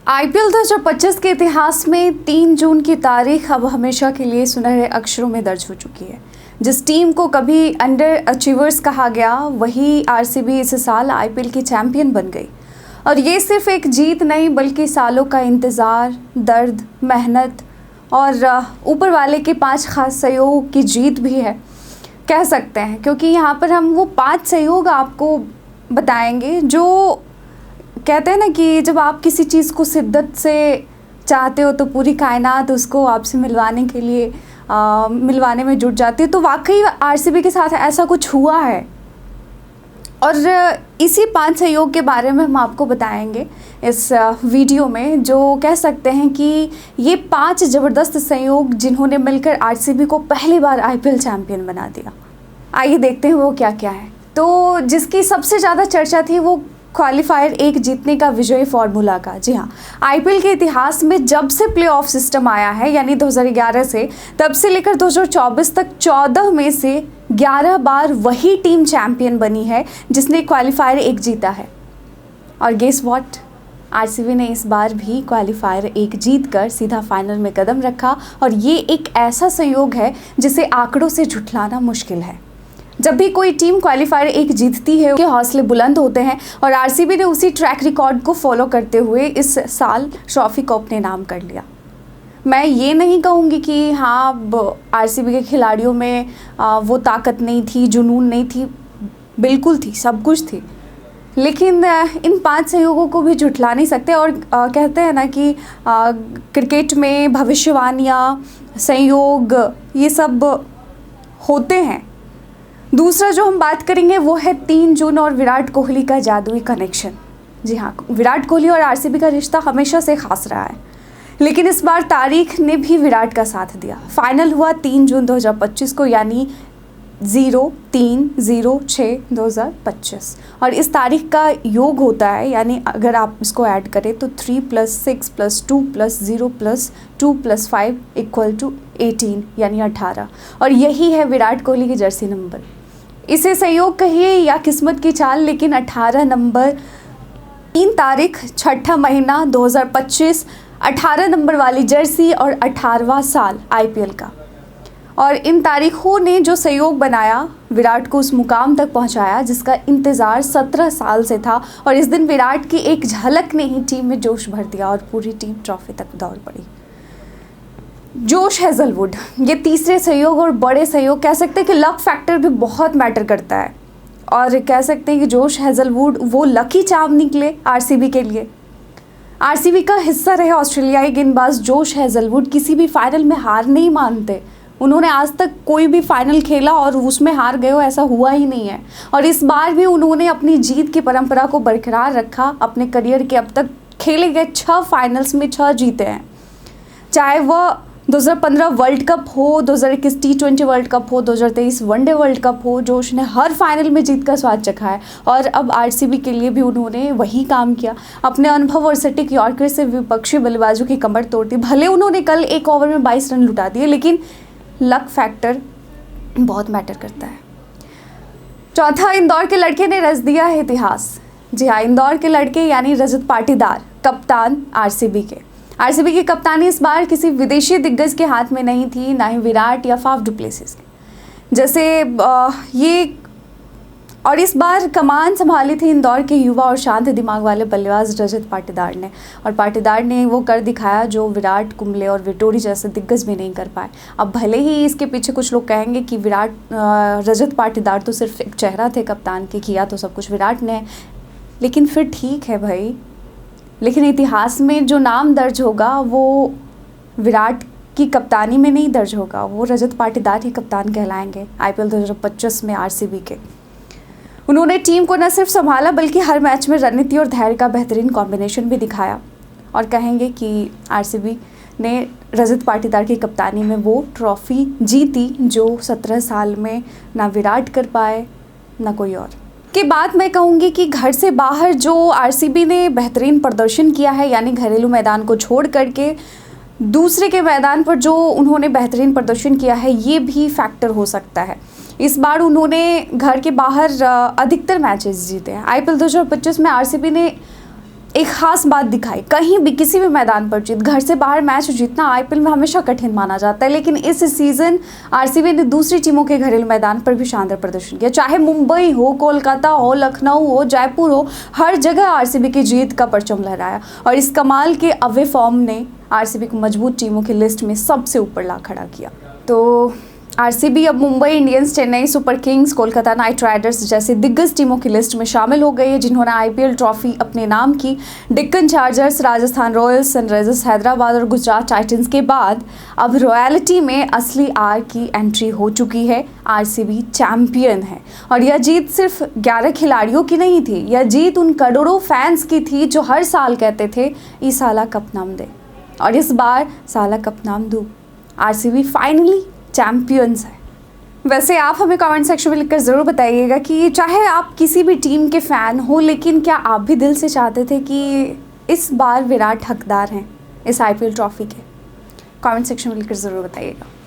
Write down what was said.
IPL 2025 के इतिहास में 3 जून की तारीख अब हमेशा के लिए सुनहरे अक्षरों में दर्ज हो चुकी है। जिस टीम को कभी अंडर अचीवर्स कहा गया, वही आरसीबी इस साल आईपीएल की चैंपियन बन गई। और ये सिर्फ एक जीत नहीं, बल्कि सालों का इंतज़ार, दर्द, मेहनत और ऊपर वाले के 5 खास सहयोग की जीत भी है, कह सकते हैं। क्योंकि यहाँ पर हम वो 5 सहयोग आपको बताएंगे जो कहते हैं ना कि जब आप किसी चीज़ को शिद्दत से चाहते हो तो पूरी कायनात उसको आपसे मिलवाने के लिए मिलवाने में जुट जाती है। तो वाकई आरसीबी के साथ ऐसा कुछ हुआ है और इसी 5 सहयोग के बारे में हम आपको बताएंगे इस वीडियो में, जो कह सकते हैं कि ये 5 ज़बरदस्त सहयोग जिन्होंने मिलकर आरसीबी को पहली बार आईपीएल चैंपियन बना दिया। आइए देखते हैं वो क्या क्या है। तो जिसकी सबसे ज़्यादा चर्चा थी वो क्वालिफायर 1 जीतने का विजयी फार्मूला का। जी हाँ, आईपीएल के इतिहास में जब से प्लेऑफ सिस्टम आया है, यानी 2011 से, तब से लेकर 2024 तक 14 में से 11 बार वही टीम चैंपियन बनी है जिसने क्वालिफायर 1 जीता है। और गेस व्हाट, आरसीबी ने इस बार भी क्वालिफायर 1 जीत कर सीधा फाइनल में कदम रखा। और ये एक ऐसा संयोग है जिसे आंकड़ों से झुठलाना मुश्किल है। जब भी कोई टीम क्वालिफायर 1 जीतती है, उनके हौसले बुलंद होते हैं और आरसीबी ने उसी ट्रैक रिकॉर्ड को फॉलो करते हुए इस साल ट्रॉफी को अपने नाम कर लिया। मैं ये नहीं कहूँगी कि हाँ आरसीबी के खिलाड़ियों में वो ताकत नहीं थी, जुनून नहीं थी, बिल्कुल थी, सब कुछ थी। लेकिन इन 5 सहयोगों को भी झुठला नहीं सकते। और कहते हैं ना कि क्रिकेट में भविष्यवाणियाँ, संयोग, ये सब होते हैं। दूसरा जो हम बात करेंगे वो है 3 जून और विराट कोहली का जादुई कनेक्शन। जी हाँ, विराट कोहली और आरसीबी का रिश्ता हमेशा से खास रहा है, लेकिन इस बार तारीख ने भी विराट का साथ दिया। फाइनल हुआ 3 जून 2025 को, यानी 03/06/2025। और इस तारीख का योग होता है, यानी अगर आप इसको ऐड करें तो 3 + 6 + 2 + 0 + 2 + 5 = 18, यानी 18। और यही है विराट कोहली की जर्सी नंबर। इसे संयोग कहिए या किस्मत की चाल, लेकिन 18 नंबर, 3 तारीख, 6ठा महीना 2025, 18 नंबर वाली जर्सी और 18वां साल आईपीएल का। और इन तारीखों ने जो सहयोग बनाया, विराट को उस मुकाम तक पहुंचाया जिसका इंतज़ार 17 साल से था। और इस दिन विराट की एक झलक ने ही टीम में जोश भर दिया और पूरी टीम ट्रॉफी तक दौड़ पड़ी। जोश हेजलवुड, ये तीसरे सहयोग और बड़े सहयोग, कह सकते हैं कि लक फैक्टर भी बहुत मैटर करता है। और कह सकते हैं कि जोश हेजलवुड वो लकी चार्म निकले आरसीबी के लिए। आरसीबी का हिस्सा रहे ऑस्ट्रेलियाई गेंदबाज जोश हेजलवुड किसी भी फाइनल में हार नहीं मानते। उन्होंने आज तक कोई भी फाइनल खेला और उसमें हार गए हो, ऐसा हुआ ही नहीं है। और इस बार भी उन्होंने अपनी जीत की परंपरा को बरकरार रखा। अपने करियर के अब तक खेले गए 6 फाइनल्स में 6 जीते हैं, चाहे वह 2015 वर्ल्ड कप हो, 2021 T20 वर्ल्ड कप हो, 2023 वनडे वर्ल्ड कप हो। जोश ने हर फाइनल में जीत का स्वाद चखा है और अब आरसीबी के लिए भी उन्होंने वही काम किया। अपने अनुभव और सटीक यॉर्कर से विपक्षी बल्लेबाजों की कमर तोड़ दी। भले उन्होंने कल 1 ओवर में 22 रन लुटा दिए, लेकिन लक फैक्टर बहुत मैटर करता है। चौथा, इंदौर के लड़के ने रच दिया है इतिहास। जी हाँ, इंदौर के लड़के यानी रजत पाटीदार, कप्तान आरसीबी के। आरसीबी की कप्तानी इस बार किसी विदेशी दिग्गज के हाथ में नहीं थी, ना ही विराट या फाफ डुप्लेसिस के जैसे ये। और इस बार कमान संभाली थी इंदौर के युवा और शांत दिमाग वाले बल्लेबाज रजत पाटीदार ने। और पाटीदार ने वो कर दिखाया जो विराट, कुंबले और विटोरी जैसे दिग्गज भी नहीं कर पाए। अब भले ही इसके पीछे कुछ लोग कहेंगे कि रजत पाटीदार तो सिर्फ एक चेहरा थे कप्तान के, किया तो सब कुछ विराट ने, लेकिन फिर ठीक है भाई, लेकिन इतिहास में जो नाम दर्ज होगा वो विराट की कप्तानी में नहीं दर्ज होगा, वो रजत पाटीदार ही कप्तान कहलाएंगे आईपीएल 2025 में आरसीबी के। उन्होंने टीम को न सिर्फ संभाला बल्कि हर मैच में रणनीति और धैर्य का बेहतरीन कॉम्बिनेशन भी दिखाया। और कहेंगे कि आरसीबी ने रजत पाटीदार की कप्तानी में वो ट्रॉफी जीती जो 17 साल में ना विराट कर पाए ना कोई और। के बाद मैं कहूँगी कि घर से बाहर जो आरसीबी ने बेहतरीन प्रदर्शन किया है, यानी घरेलू मैदान को छोड़ करके दूसरे के मैदान पर जो उन्होंने बेहतरीन प्रदर्शन किया है, ये भी फैक्टर हो सकता है। इस बार उन्होंने घर के बाहर अधिकतर मैचेस जीते हैं। आईपीएल 2025 में आरसीबी ने एक खास बात दिखाई, कहीं भी किसी भी मैदान पर जीत, घर से बाहर मैच जीतना आईपीएल में हमेशा कठिन माना जाता है, लेकिन इस सीजन आरसीबी ने दूसरी टीमों के घरेलू मैदान पर भी शानदार प्रदर्शन किया। चाहे मुंबई हो, कोलकाता हो, लखनऊ हो, जयपुर हो, हर जगह आरसीबी की जीत का परचम लहराया और इस कमाल के अवे फॉर्म ने आरसीबी को मजबूत टीमों की लिस्ट में सबसे ऊपर ला खड़ा किया। तो आरसीबी अब Mumbai Indians, Chennai super Kings, Kolkata night Riders जैसे दिग्गज टीमों की लिस्ट में शामिल हो गई है, जिन्होंने आईपीएल ट्रॉफी अपने नाम की। Deccan chargers, Rajasthan Royals, Sunrisers Hyderabad और गुजरात टाइटंस के बाद अब रॉयल्टी में असली आर की एंट्री हो चुकी है। आरसीबी चैंपियन है और यह जीत सिर्फ 11 खिलाड़ियों की नहीं थी, यह जीत उन करोड़ों फैंस की थी जो हर साल कहते थे ई साला कप नाम दे, और इस बार साला कप नाम दूं। आरसीबी फाइनली चैंपियंस है। वैसे आप हमें कमेंट सेक्शन में लिखकर ज़रूर बताइएगा कि चाहे आप किसी भी टीम के फ़ैन हो, लेकिन क्या आप भी दिल से चाहते थे कि इस बार विराट हकदार हैं इस आईपीएल ट्रॉफी के? कमेंट सेक्शन में लिखकर ज़रूर बताइएगा।